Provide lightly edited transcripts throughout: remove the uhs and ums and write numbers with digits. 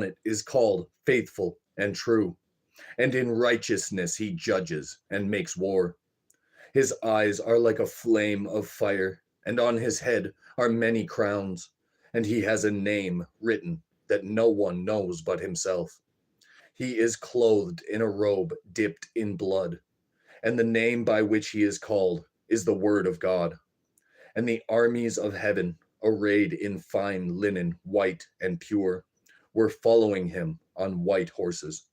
it is called Faithful and True, and in righteousness he judges and makes war. His eyes are like a flame of fire, and on his head are many crowns, and he has a name written that no one knows but himself. He is clothed in a robe dipped in blood, and the name by which he is called is the Word of God. And the armies of heaven, arrayed in fine linen, white and pure, were following him on white horses.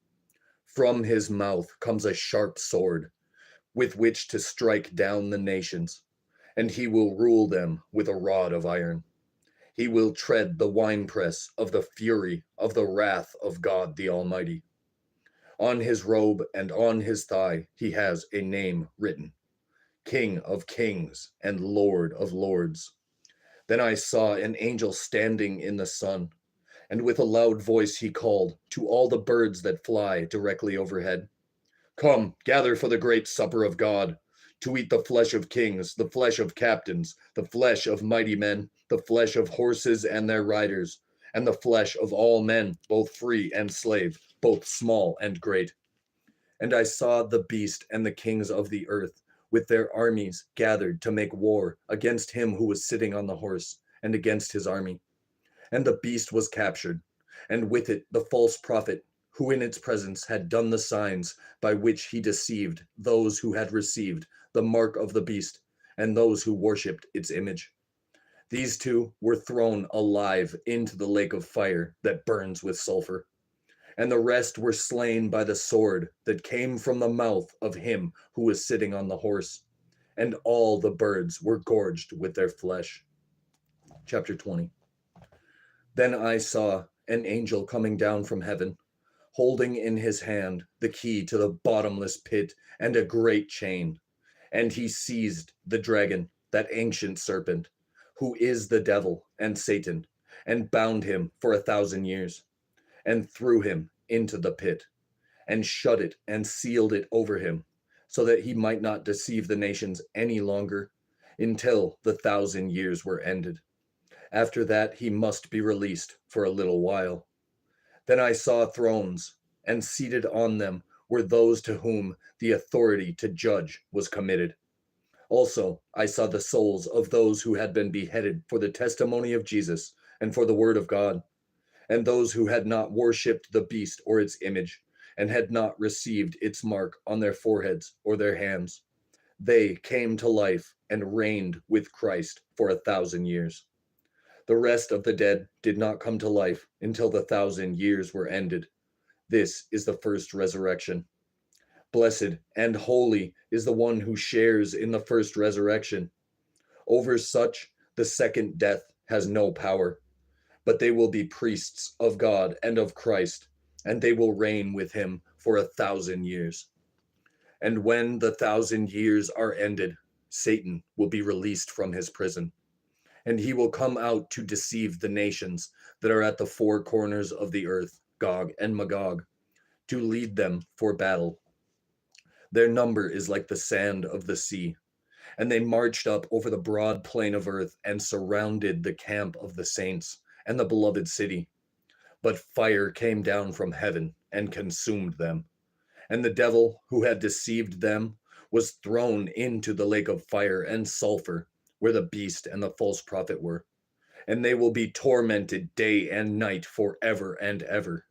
From his mouth comes a sharp sword, with which to strike down the nations, and he will rule them with a rod of iron. He will tread the winepress of the fury of the wrath of God the Almighty. On his robe and on his thigh he has a name written: King of Kings and Lord of Lords. Then I saw an angel standing in the sun, and with a loud voice he called to all the birds that fly directly overhead: Come, gather for the great supper of God, to eat the flesh of kings, the flesh of captains, the flesh of mighty men, the flesh of horses and their riders, and the flesh of all men, both free and slave, both small and great. And I saw the beast and the kings of the earth with their armies gathered to make war against him who was sitting on the horse and against his army. And the beast was captured, and with it the false prophet, who in its presence had done the signs by which he deceived those who had received the mark of the beast and those who worshipped its image. These two were thrown alive into the lake of fire that burns with sulfur. And the rest were slain by the sword that came from the mouth of him who was sitting on the horse, and all the birds were gorged with their flesh. Chapter 20. Then I saw an angel coming down from heaven, holding in his hand the key to the bottomless pit and a great chain. And he seized the dragon, that ancient serpent, who is the devil and Satan, and bound him for 1,000 years, and threw him into the pit, and shut it and sealed it over him, so that he might not deceive the nations any longer, until the 1,000 years were ended. After that, he must be released for a little while. Then I saw thrones, and seated on them were those to whom the authority to judge was committed. Also, I saw the souls of those who had been beheaded for the testimony of Jesus and for the word of God, and those who had not worshipped the beast or its image, and had not received its mark on their foreheads or their hands. They came to life and reigned with Christ for 1,000 years. The rest of the dead did not come to life until the 1,000 years were ended. This is the first resurrection. Blessed and holy is the one who shares in the first resurrection. Over such, the second death has no power, but they will be priests of God and of Christ, and they will reign with him for 1,000 years. And when the 1,000 years are ended, Satan will be released from his prison, and he will come out to deceive the nations that are at the four corners of the earth, Gog and Magog, to lead them for battle. Their number is like the sand of the sea, and they marched up over the broad plain of earth and surrounded the camp of the saints and the beloved city. But fire came down from heaven and consumed them. And the devil who had deceived them was thrown into the lake of fire and sulfur, where the beast and the false prophet were. And they will be tormented day and night forever and ever.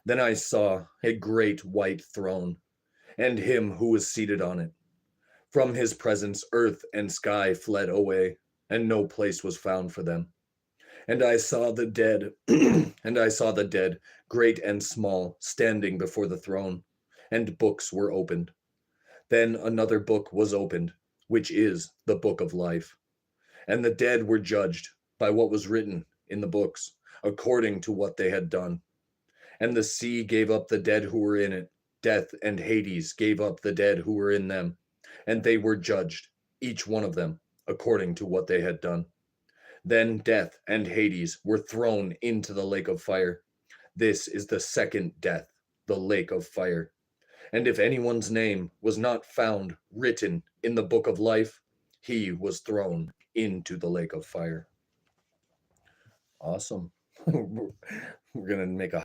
Then I saw a great white throne, and him who was seated on it. From his presence earth and sky fled away, and no place was found for them. And I saw the dead, and I saw the dead, great and small, standing before the throne, and books were opened. Then another book was opened, which is the book of life. And the dead were judged by what was written in the books, according to what they had done. And the sea gave up the dead who were in it. Death and Hades gave up the dead who were in them, and they were judged, each one of them, according to what they had done. Then death and Hades were thrown into the lake of fire. This is the second death, the lake of fire. And if anyone's name was not found written in the book of life, he was thrown into the lake of fire. Awesome. We're gonna make a